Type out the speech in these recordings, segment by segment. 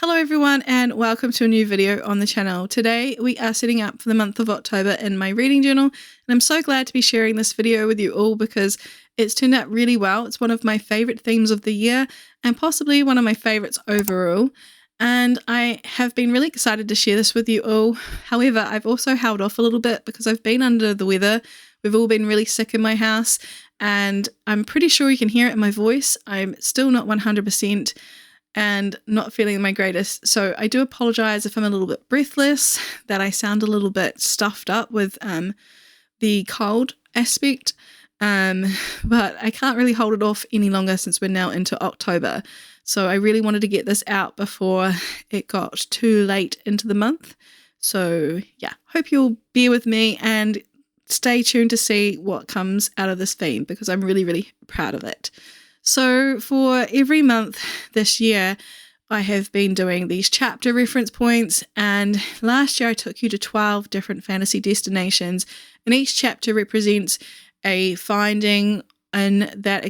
Hello everyone and welcome to a new video on the channel. Today we are setting up for the month of October in my reading journal, and I'm so glad to be sharing this video with you all because it's turned out really well. It's one of my favorite themes of the year and possibly one of my favorites overall, and I have been really excited to share this with you all. However, I've also held off a little bit because I've been under the weather. We've all been really sick in my house and I'm pretty sure you can hear it in my voice. I'm still not 100% and not feeling my greatest. So I do apologize if I'm a little bit breathless, that I sound a little bit stuffed up with the cold aspect. But I can't really hold it off any longer since we're now into October. So I really wanted to get this out before it got too late into the month. So yeah, hope you'll bear with me and stay tuned to see what comes out of this theme because I'm really, really proud of it. So for every month this year, I have been doing these chapter reference points, and last year I took you to 12 different fantasy destinations, and each chapter represents a finding in that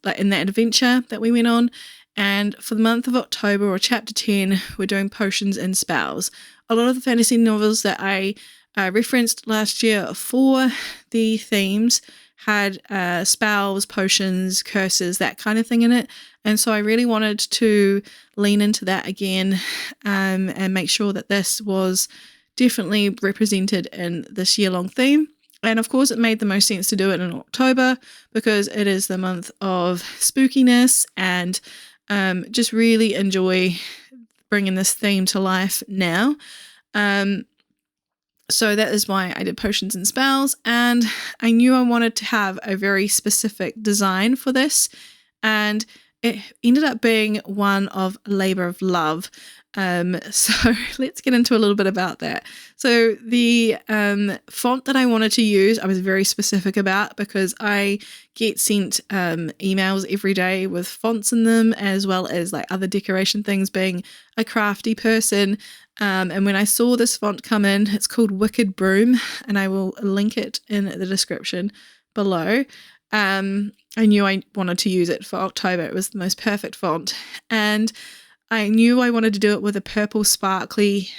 adventure that we went on. And for the month of October, or chapter 10, we're doing potions and spells. A lot of the fantasy novels that I referenced last year for the themes had spells, potions, curses, that kind of thing in it. And so I really wanted to lean into that again and make sure that this was definitely represented in this year-long theme. And of course, it made the most sense to do it in October because it is the month of spookiness, and just really enjoy bringing this theme to life now. So that is why I did potions and spells, and I knew I wanted to have a very specific design for this, and it ended up being one of labor of love. So let's get into a little bit about that. So the font that I wanted to use, I was very specific about because I get sent emails every day with fonts in them, as well as like other decoration things, being a crafty person. And when I saw this font come in, it's called Wicked Broom, and I will link it in the description below. I knew I wanted to use it for October. It was the most perfect font, and I knew I wanted to do it with a purple sparkly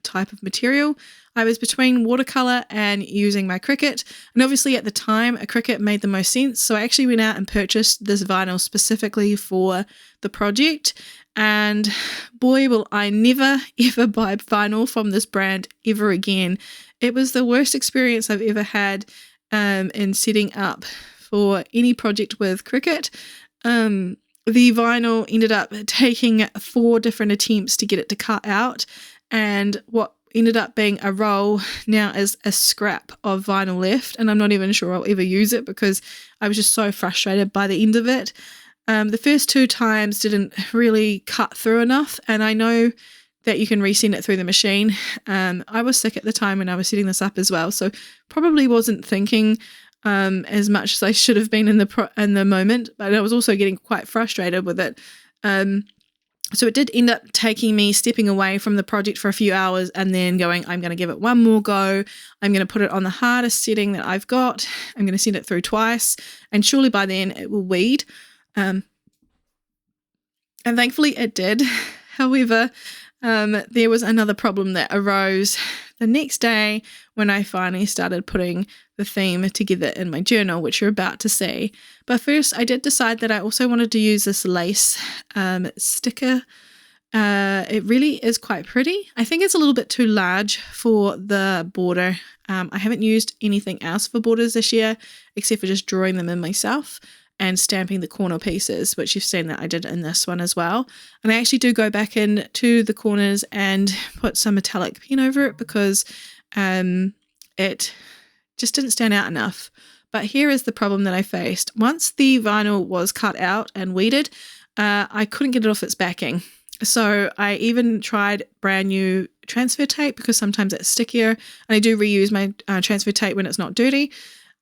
type of material. I was between watercolor and using my Cricut, and obviously at the time a Cricut made the most sense, so I actually went out and purchased this vinyl specifically for the project. And boy, will I never ever buy vinyl from this brand ever again. It was the worst experience I've ever had in setting up for any project with Cricut. The vinyl ended up taking 4 different attempts to get it to cut out, and what ended up being a roll now is a scrap of vinyl left, and I'm not even sure I'll ever use it because I was just so frustrated by the end of it. The first 2 times didn't really cut through enough, and I know that you can resend it through the machine. I was sick at the time when I was setting this up as well, so probably wasn't thinking as much as I should have been in the moment, but I was also getting quite frustrated with it. So it did end up taking me stepping away from the project for a few hours and then going, I'm going to give it one more go. I'm going to put it on the hardest setting that I've got. I'm going to send it through twice, and surely by then it will weed. And thankfully it did. However, there was another problem that arose the next day when I finally started putting the theme together in my journal, which you're about to see. But first, I did decide that I also wanted to use this lace sticker. It really is quite pretty. I think it's a little bit too large for the border. I haven't used anything else for borders this year, except for just drawing them in myself and stamping the corner pieces, which you've seen that I did in this one as well. And I actually do go back into the corners and put some metallic pen over it because it just didn't stand out enough. But here is the problem that I faced. Once the vinyl was cut out and weeded, I couldn't get it off its backing. So I even tried brand new transfer tape because sometimes it's stickier, and I do reuse my transfer tape when it's not dirty.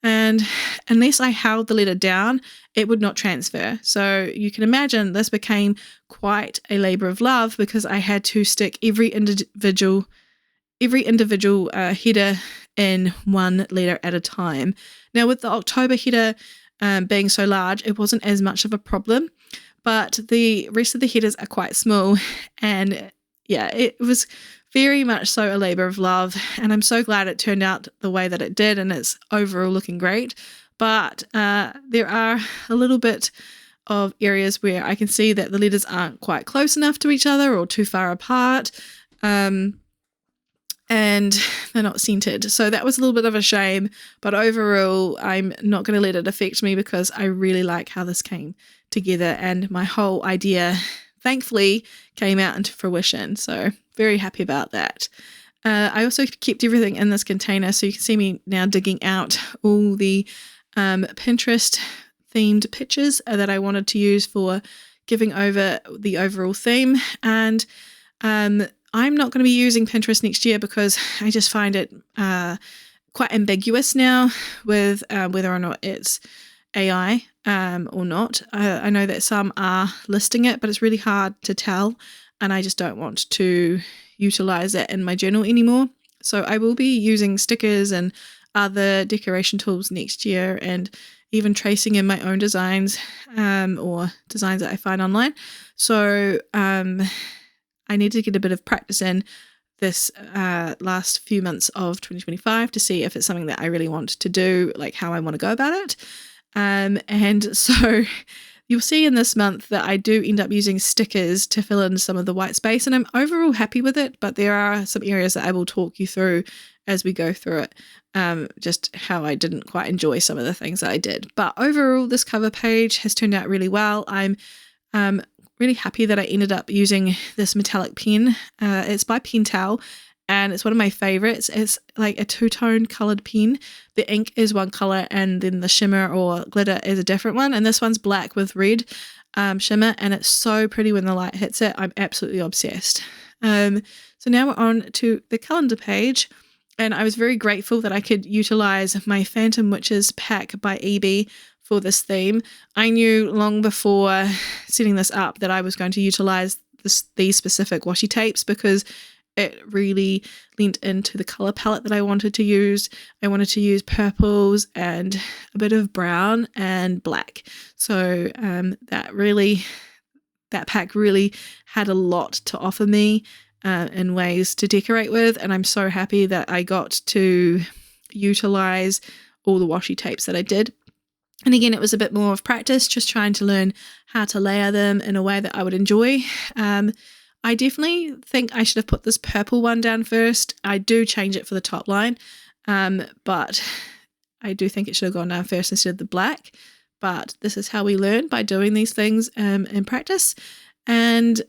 And unless I held the letter down, it would not transfer. So you can imagine this became quite a labor of love because I had to stick every individual header in one letter at a time. Now with the October header being so large, it wasn't as much of a problem, but the rest of the headers are quite small, and yeah, it was very much so a labor of love, and I'm so glad it turned out the way that it did, and it's overall looking great. But there are a little bit of areas where I can see that the letters aren't quite close enough to each other or too far apart, and they're not centered. So that was a little bit of a shame, but overall I'm not going to let it affect me because I really like how this came together, and my whole idea thankfully came out into fruition. So very happy about that. I also kept everything in this container, so you can see me now digging out all the Pinterest themed pictures that I wanted to use for giving over the overall theme. And I'm not going to be using Pinterest next year because I just find it quite ambiguous now with whether or not it's AI or not. I know that some are listing it, but it's really hard to tell, and I just don't want to utilize it in my journal anymore. So I will be using stickers and other decoration tools next year, and even tracing in my own designs or designs that I find online. So I need to get a bit of practice in this last few months of 2025 to see if it's something that I really want to do, like how I want to go about it. And so you'll see in this month that I do end up using stickers to fill in some of the white space, and I'm overall happy with it, but there are some areas that I will talk you through as we go through it, just how I didn't quite enjoy some of the things that I did. But overall, this cover page has turned out really well. I'm really happy that I ended up using this metallic pen. It's by Pentel, and it's one of my favorites. It's like a two-tone colored pen. The ink is one color, and then the shimmer or glitter is a different one. And this one's black with red shimmer, and it's so pretty when the light hits it. I'm absolutely obsessed. So now we're on to the calendar page, and I was very grateful that I could utilize my Phantom Witches pack by EB for this theme. I knew long before setting this up that I was going to utilize these specific washi tapes because it really leaned into the color palette that I wanted to use. I wanted to use purples and a bit of brown and black. So that pack really had a lot to offer me in ways to decorate with, and I'm so happy that I got to utilize all the washi tapes that I did. And again, it was a bit more of practice, just trying to learn how to layer them in a way that I would enjoy. I definitely think I should have put this purple one down first. I do change it for the top line, but I do think it should have gone down first instead of the black. But this is how we learn, by doing these things in practice. And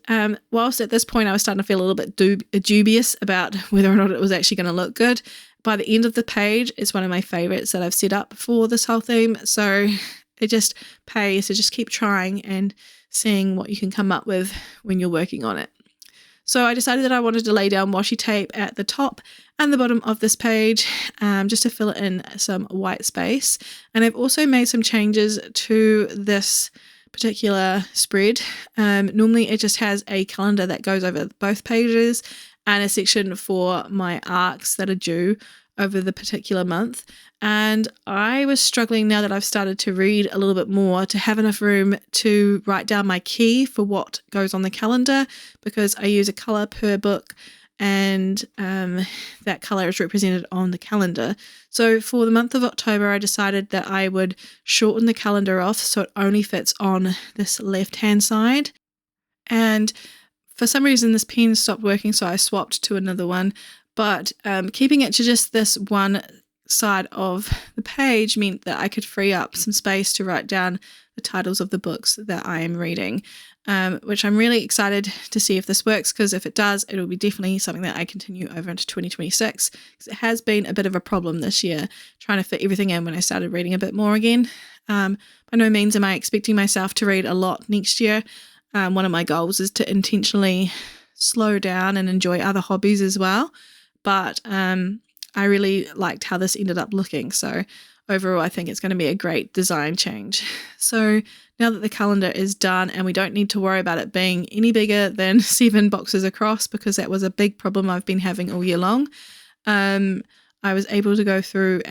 whilst at this point I was starting to feel a little bit dubious about whether or not it was actually going to look good, by the end of the page, it's one of my favorites that I've set up for this whole theme. So it just pays to just keep trying and seeing what you can come up with when you're working on it. So I decided that I wanted to lay down washi tape at the top and the bottom of this page just to fill in some white space. And I've also made some changes to this particular spread. Normally it just has a calendar that goes over both pages and a section for my arcs that are due over the particular month. And I was struggling, now that I've started to read a little bit more, to have enough room to write down my key for what goes on the calendar, because I use a color per book, and that color is represented on the calendar. So for the month of October, I decided that I would shorten the calendar off so it only fits on this left-hand side. And for some reason, this pen stopped working, so I swapped to another one. But keeping it to just this one side of the page meant that I could free up some space to write down the titles of the books that I am reading, which I'm really excited to see if this works, because if it does, it will be definitely something that I continue over into 2026, because it has been a bit of a problem this year trying to fit everything in when I started reading a bit more again. By no means am I expecting myself to read a lot next year. One of my goals is to intentionally slow down and enjoy other hobbies as well. But I really liked how this ended up looking. So overall, I think it's going to be a great design change. So now that the calendar is done and we don't need to worry about it being any bigger than 7 boxes across, because that was a big problem I've been having all year long, I was able to go through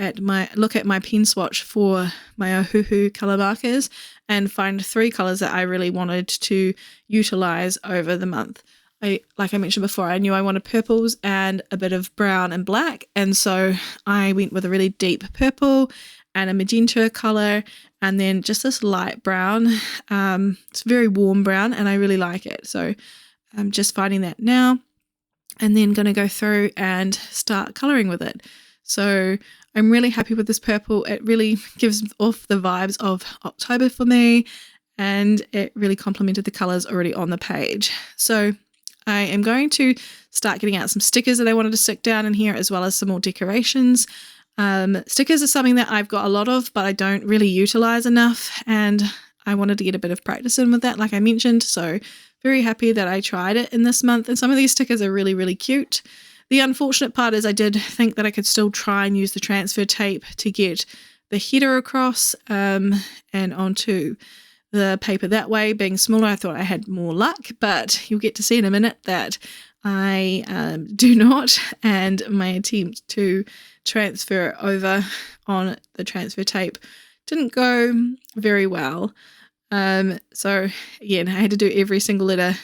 look at my pen swatch for my Ohuhu colour markers and find 3 colours that I really wanted to utilise over the month. Like I mentioned before, I knew I wanted purples and a bit of brown and black, and so I went with a really deep purple and a magenta colour, and then just this light brown. It's a very warm brown, and I really like it. So I'm just finding that now, and then going to go through and start colouring with it. So I'm really happy with this purple. It really gives off the vibes of October for me, and it really complemented the colours already on the page. So I am going to start getting out some stickers that I wanted to stick down in here, as well as some more decorations. Stickers are something that I've got a lot of, but I don't really utilise enough, and I wanted to get a bit of practice in with that, like I mentioned. So very happy that I tried it in this month, and some of these stickers are really, really cute. The unfortunate part is I did think that I could still try and use the transfer tape to get the header across and onto the paper that way. Being smaller, I thought I had more luck, but you'll get to see in a minute that I do not, and my attempt to transfer over on the transfer tape didn't go very well. So again, I had to do every single letter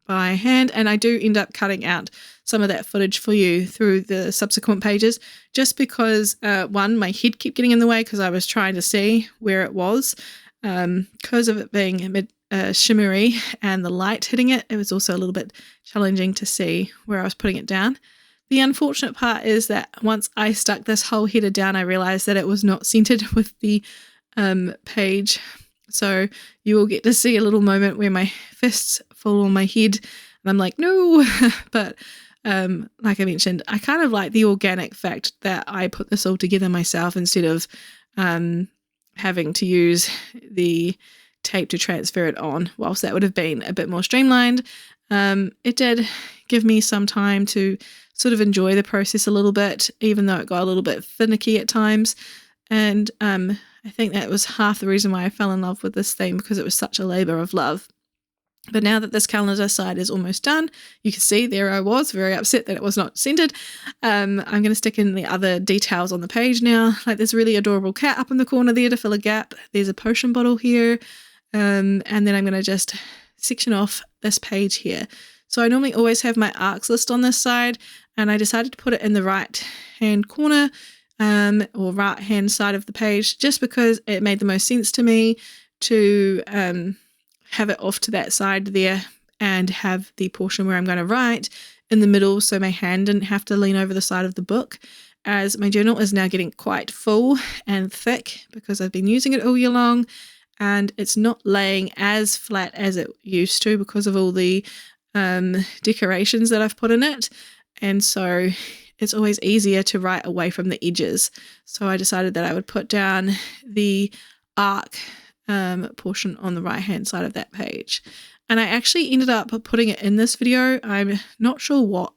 by hand, and I do end up cutting out some of that footage for you through the subsequent pages, just because one, my head kept getting in the way because I was trying to see where it was, because of it being shimmery and the light hitting it. It was also a little bit challenging to see where I was putting it down. The unfortunate part is that once I stuck this whole header down, I realized that it was not centered with the page. So you will get to see a little moment where my fists fall on my head and I'm like, no. But like I mentioned, I kind of like the organic fact that I put this all together myself instead of having to use the tape to transfer it on. Whilst that would have been a bit more streamlined, it did give me some time to sort of enjoy the process a little bit, even though it got a little bit finicky at times. And I think that was half the reason why I fell in love with this theme, because it was such a labour of love. But now that this calendar side is almost done, you can see there I was very upset that it was not centered. I'm going to stick in the other details on the page now. Like there's a really adorable cat up in the corner there to fill a gap. There's a potion bottle here. And then I'm going to just section off this page here. So I normally always have my arcs list on this side, and I decided to put it in the right hand corner or right hand side of the page, just because it made the most sense to me to have it off to that side there and have the portion where I'm going to write in the middle, so my hand didn't have to lean over the side of the book, as my journal is now getting quite full and thick because I've been using it all year long, and it's not laying as flat as it used to because of all the decorations that I've put in it. And so it's always easier to write away from the edges. So I decided that I would put down the arc portion on the right hand side of that page. And I actually ended up putting it in this video. I'm not sure what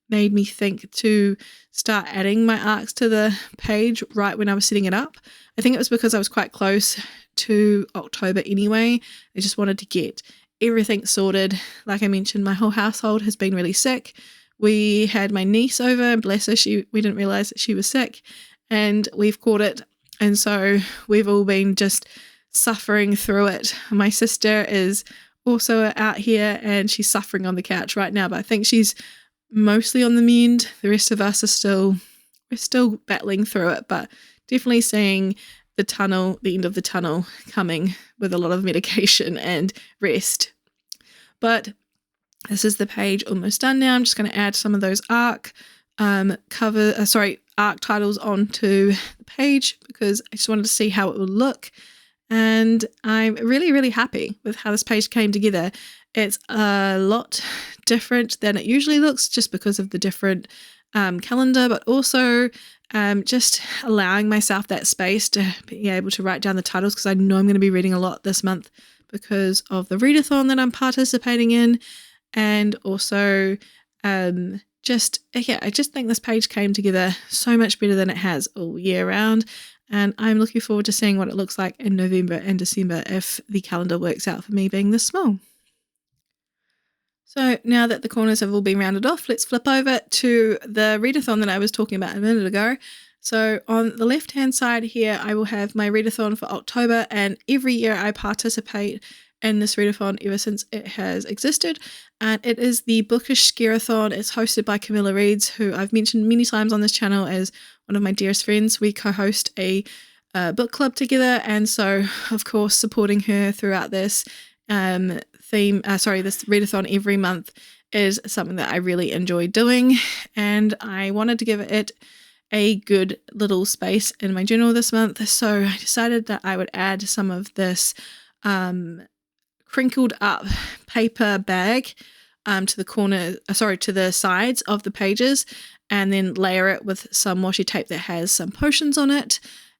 made me think to start adding my arcs to the page right when I was setting it up. I think it was because I was quite close to October anyway. I just wanted to get everything sorted. Like I mentioned, my whole household has been really sick. We had my niece over, and bless her, we didn't realize that she was sick, and we've caught it. And so we've all been just suffering through it. My sister is also out here and she's suffering on the couch right now, but I think she's mostly on the mend. The rest of us we're still battling through it, but definitely seeing the end of the tunnel coming with a lot of medication and rest. But this is the page almost done now. I'm just going to add some of those arc titles onto the page because I just wanted to see how it would look. And I'm really, really happy with how this page came together. It's a lot different than it usually looks just because of the different calendar, but also just allowing myself that space to be able to write down the titles, because I know I'm going to be reading a lot this month because of the readathon that I'm participating in. And also I just think this page came together so much better than it has all year round. And I'm looking forward to seeing what it looks like in November and December if the calendar works out for me being this small. So now that the corners have all been rounded off, let's flip over to the readathon that I was talking about a minute ago. So on the left-hand side here, I will have my readathon for October, and every year I participate in this readathon ever since it has existed, and it is the Bookish Scareathon. It's hosted by Camilla Reeds, who I've mentioned many times on this channel as one of my dearest friends. We co-host a book club together, and so of course supporting her throughout this this readathon every month is something that I really enjoy doing, and I wanted to give it a good little space in my journal this month, so I decided that I would add some of this crinkled up paper bag to the sides of the pages, and then layer it with some washi tape that has some potions on it.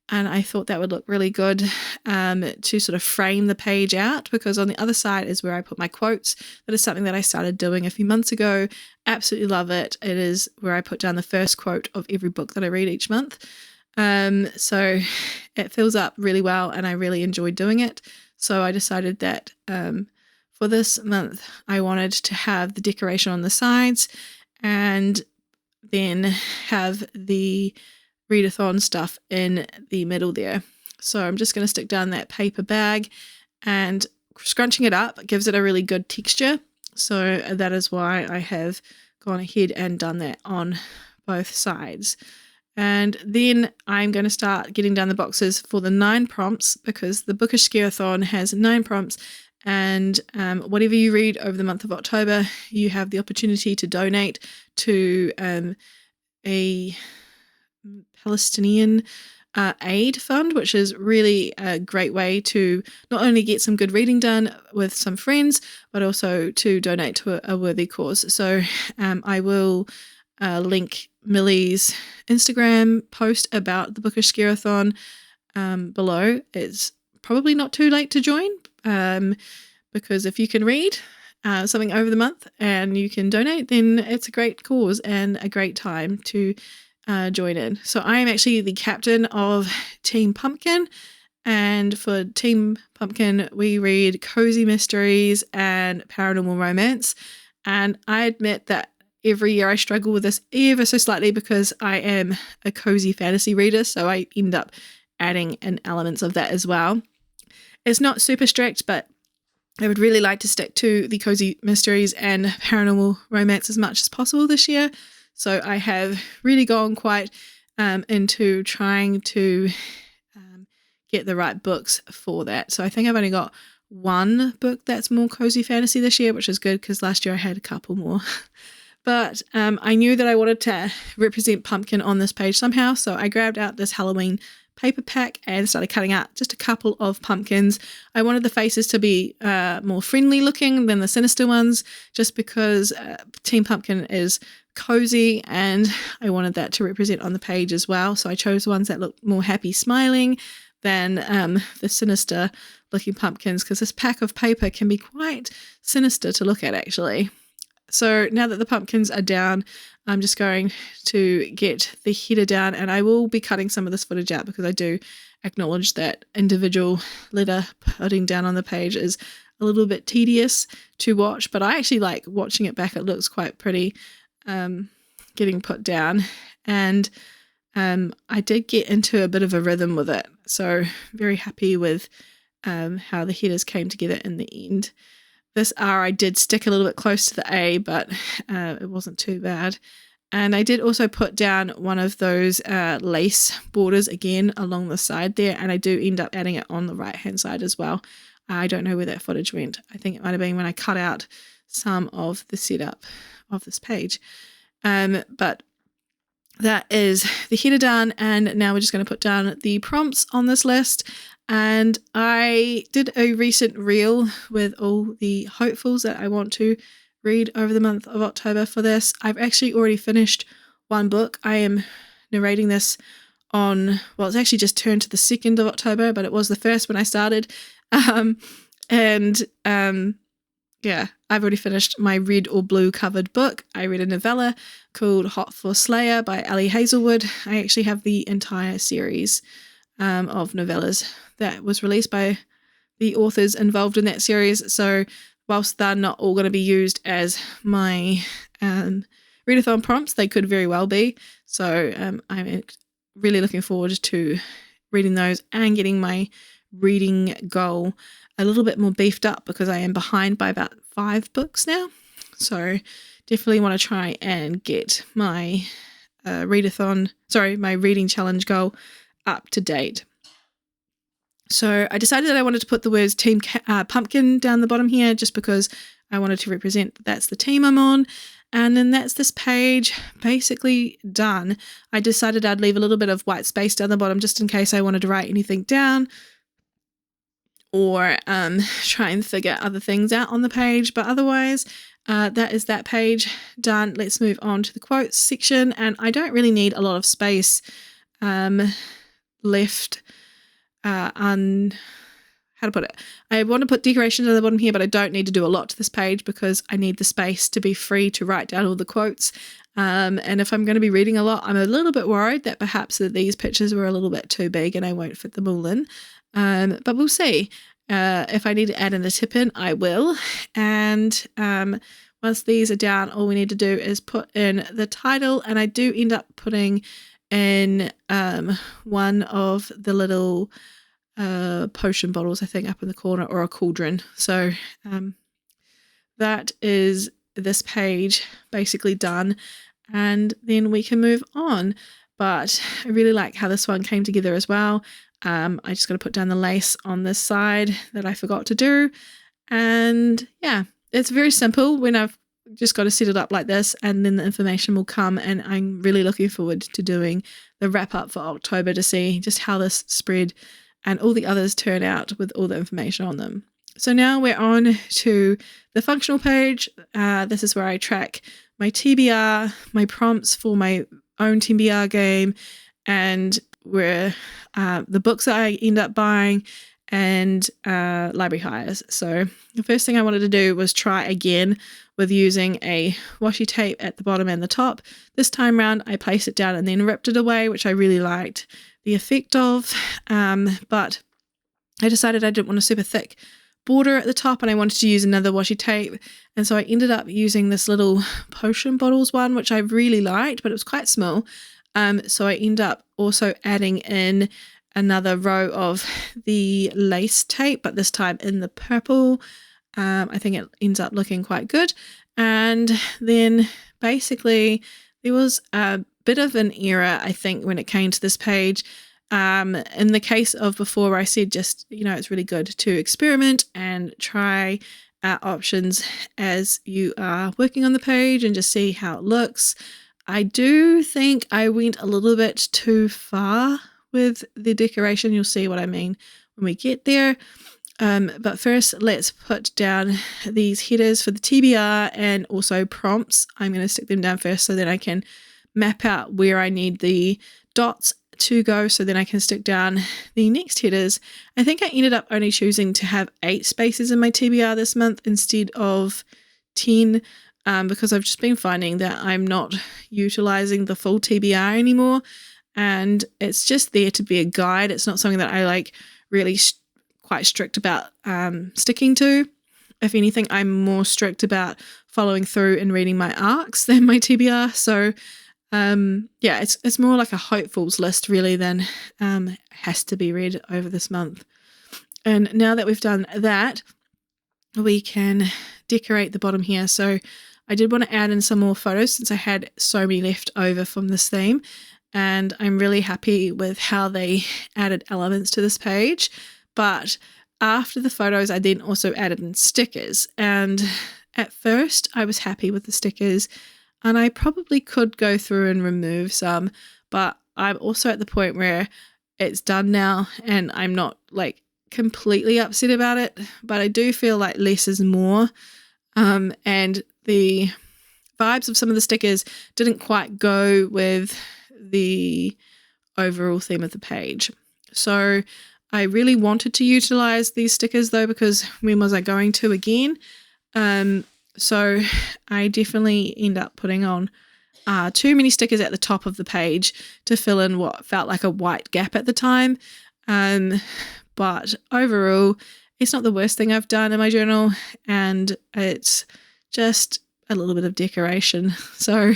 And I thought that would look really good to sort of frame the page out, because on the other side is where I put my quotes. That is something that I started doing a few months ago. Absolutely love it. It is where I put down the first quote of every book that I read each month. So it fills up really well, and I really enjoy doing it. So I decided that for this month, I wanted to have the decoration on the sides and then have the readathon stuff in the middle there. So I'm just going to stick down that paper bag, and scrunching it up gives it a really good texture. So that is why I have gone ahead and done that on both sides. And then I'm going to start getting down the boxes for the 9 prompts, because the Bookish Scareathon has 9 prompts, and whatever you read over the month of October, you have the opportunity to donate to a Palestinian aid fund, which is really a great way to not only get some good reading done with some friends, but also to donate to a worthy cause. So I will link Millie's Instagram post about the Bookish Scareathon below. It's probably not too late to join, because if you can read something over the month and you can donate, then it's a great cause and a great time to join in. So I am actually the captain of Team Pumpkin, and for Team Pumpkin we read cozy mysteries and paranormal romance, and I admit that every year I struggle with this ever so slightly because I am a cozy fantasy reader, so I end up adding in elements of that as well. It's not super strict, but I would really like to stick to the cozy mysteries and paranormal romance as much as possible this year. So I have really gone quite into trying to get the right books for that. So I think I've only got one book that's more cozy fantasy this year, which is good because last year I had a couple more. But I knew that I wanted to represent pumpkin on this page somehow, so I grabbed out this Halloween paper pack and started cutting out just a couple of pumpkins. I wanted the faces to be more friendly looking than the sinister ones, just because Team Pumpkin is cozy and I wanted that to represent on the page as well. So I chose ones that look more happy smiling than the sinister looking pumpkins, because this pack of paper can be quite sinister to look at actually. So now that the pumpkins are down, I'm just going to get the header down, and I will be cutting some of this footage out because I do acknowledge that individual letter putting down on the page is a little bit tedious to watch, but I actually like watching it back. It looks quite pretty getting put down, and I did get into a bit of a rhythm with it, so very happy with how the headers came together in the end. This R I did stick a little bit close to the A, but it wasn't too bad. And I did also put down one of those lace borders again along the side there, and I do end up adding it on the right hand side as well. I don't know where that footage went. I think it might have been when I cut out some of the setup of this page. But that is the header done, and now we're just going to put down the prompts on this list. And I did a recent reel with all the hopefuls that I want to read over the month of October for this. I've actually already finished one book. I am narrating this on, well, it's actually just turned to the 2nd of October, but it was the 1st when I started. Yeah, I've already finished my red or blue covered book. I read a novella called Hot for Slayer by Ali Hazelwood. I actually have the entire series of novellas that was released by the authors involved in that series. So whilst they're not all going to be used as my readathon prompts, they could very well be. So I'm really looking forward to reading those and getting my reading goal a little bit more beefed up, because I am behind by about 5 books now. So definitely want to try and get my my reading challenge goal up to date. So I decided that I wanted to put the words Team Pumpkin down the bottom here, just because I wanted to represent that's the team I'm on. And then that's this page basically done. I decided I'd leave a little bit of white space down the bottom just in case I wanted to write anything down or try and figure other things out on the page. But otherwise, that is that page done. Let's move on to the quotes section. And I don't really need a lot of space left. How to put it? I want to put decorations at the bottom here, but I don't need to do a lot to this page because I need the space to be free to write down all the quotes. And if I'm going to be reading a lot, I'm a little bit worried that perhaps these pictures were a little bit too big and I won't fit them all in. But we'll see. If I need to add in a tip in, I will. And once these are down, all we need to do is put in the title. And I do end up putting in one of the little potion bottles, I think, up in the corner, or a cauldron. So that is this page basically done, and then we can move on. But I really like how this one came together as well. I just got to put down the lace on this side that I forgot to do, and yeah, it's very simple when I've just got to set it up like this, and then the information will come. And I'm really looking forward to doing the wrap up for October to see just how this spread and all the others turn out with all the information on them. So now we're on to the functional page. This is where I track my TBR, my prompts for my own TBR game, and where the books that I end up buying, and library hires. So the first thing I wanted to do was try again with using a washi tape at the bottom and the top. This time round I placed it down and then ripped it away, which I really liked the effect of, but I decided I didn't want a super thick border at the top and I wanted to use another washi tape, and so I ended up using this little potion bottles one, which I really liked, but it was quite small. So I end up also adding in another row of the lace tape, but this time in the purple. I think it ends up looking quite good. And then basically there was a bit of an error, I think, when it came to this page. In the case of before, where I said just, it's really good to experiment and try options as you are working on the page and just see how it looks. I do think I went a little bit too far with the decoration. You'll see what I mean when we get there. But first, let's put down these headers for the TBR and also prompts. I'm going to stick them down first so then I can map out where I need the dots to go, so then I can stick down the next headers. I think I ended up only choosing to have 8 spaces in my TBR this month instead of 10, because I've just been finding that I'm not utilizing the full TBR anymore, and it's just there to be a guide. It's not something that I really quite strict about sticking to. If anything, I'm more strict about following through and reading my arcs than my TBR. So yeah, it's more like a hopefuls list really than has to be read over this month. And now that we've done that, we can decorate the bottom here. So I did want to add in some more photos since I had so many left over from this theme, and I'm really happy with how they added elements to this page. But after the photos, I then also added in stickers, and at first I was happy with the stickers, and I probably could go through and remove some, but I'm also at the point where it's done now and I'm not completely upset about it, but I do feel like less is more, and the vibes of some of the stickers didn't quite go with the overall theme of the page. So I really wanted to utilize these stickers though, because when was I going to again? So I definitely end up putting on too many stickers at the top of the page to fill in what felt like a white gap at the time. But overall, It's not the worst thing I've done in my journal, and it's just a little bit of decoration. So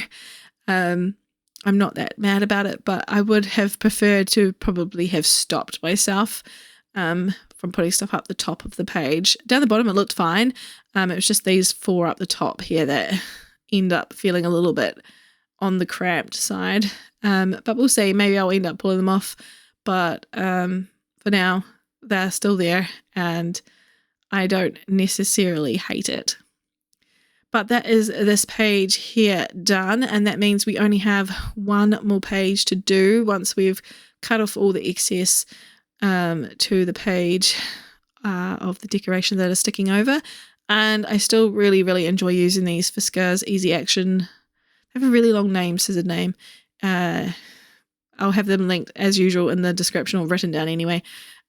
I'm not that mad about it, but I would have preferred to probably have stopped myself from putting stuff up the top of the page. Down the bottom it looked fine. It was just these 4 up the top here that end up feeling a little bit on the cramped side. But we'll see. Maybe I'll end up pulling them off. But for now, they're still there, and I don't necessarily hate it. But that is this page here done, and that means we only have one more page to do once we've cut off all the excess to the page of the decoration that is sticking over. And I still really, really enjoy using these Fiskars Easy Action. They have a really long name, scissor name. I'll have them linked as usual in the description, or written down anyway.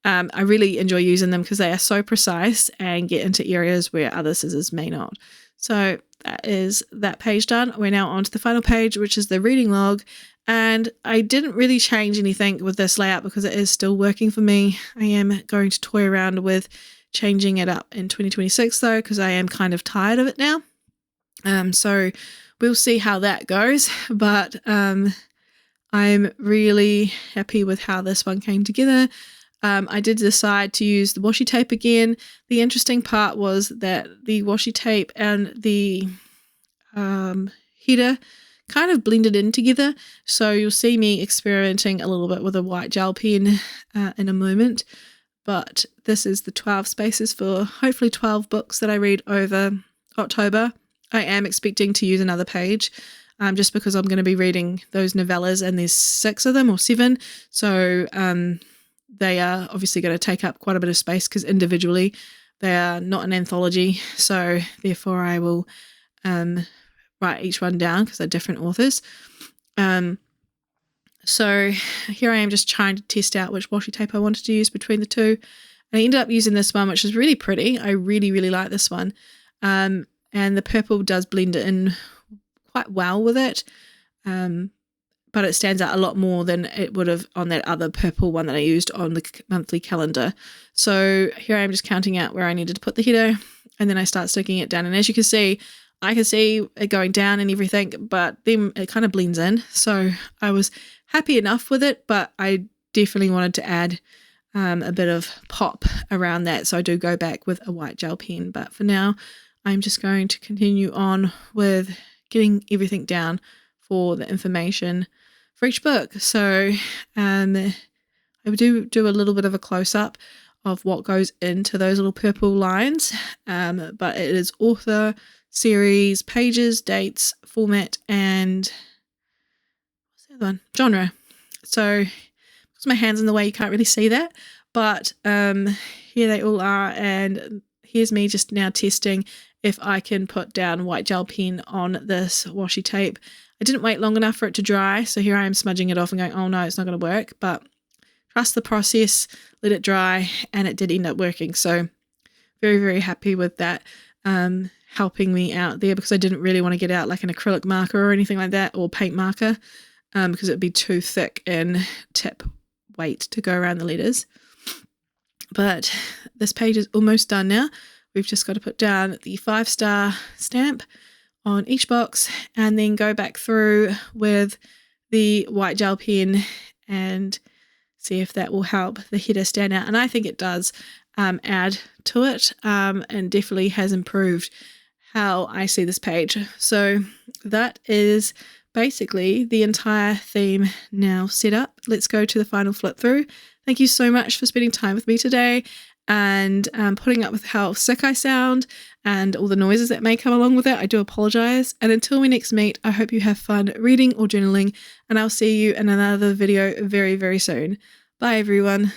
I really enjoy using them because they are so precise and get into areas where other scissors may not. So that is that page done. We're now on to the final page, which is the reading log. And I didn't really change anything with this layout because it is still working for me. I am going to toy around with changing it up in 2026 though, because I am kind of tired of it now. So we'll see how that goes. But I'm really happy with how this one came together. I did decide to use the washi tape again. The interesting part was that the washi tape and the header kind of blended in together. So you'll see me experimenting a little bit with a white gel pen in a moment. But this is the 12 spaces for hopefully 12 books that I read over October. I am expecting to use another page just because I'm going to be reading those novellas, and there's 6 of them or 7. So they are obviously going to take up quite a bit of space because individually they are not an anthology. So therefore I will write each one down because they're different authors. So here I am just trying to test out which washi tape I wanted to use between the two. And I ended up using this one, which is really pretty. I really, really like this one. And the purple does blend in quite well with it. But it stands out a lot more than it would have on that other purple one that I used on the monthly calendar. So here I am just counting out where I needed to put the header, and then I start sticking it down. And as you can see, I can see it going down and everything, but then it kind of blends in. So I was happy enough with it, but I definitely wanted to add a bit of pop around that. So I do go back with a white gel pen. But for now, I'm just going to continue on with getting everything down for the information for each book. So I do a little bit of a close-up of what goes into those little purple lines, but it is author, series, pages, dates, format, and what's the other one? Genre. So because my hand's in the way, you can't really see that, but here they all are, and here's me just now testing if I can put down white gel pen on this washi tape. I didn't wait long enough for it to dry, so here I am smudging it off and going, oh no, it's not going to work, but trust the process, let it dry, and it did end up working. So very, very happy with that helping me out there, because I didn't really want to get out like an acrylic marker or anything like that, or paint marker, because it would be too thick and tip weight to go around the letters. But this page is almost done now. We've just got to put down the 5-star stamp on each box and then go back through with the white gel pen and see if that will help the header stand out. And I think it does add to it, and definitely has improved how I see this page. So that is basically the entire theme now set up. Let's go to the final flip through. Thank you so much for spending time with me today and putting up with how sick I sound and all the noises that may come along with it. I do apologize. And until we next meet, I hope you have fun reading or journaling, and I'll see you in another video very, very soon. Bye everyone.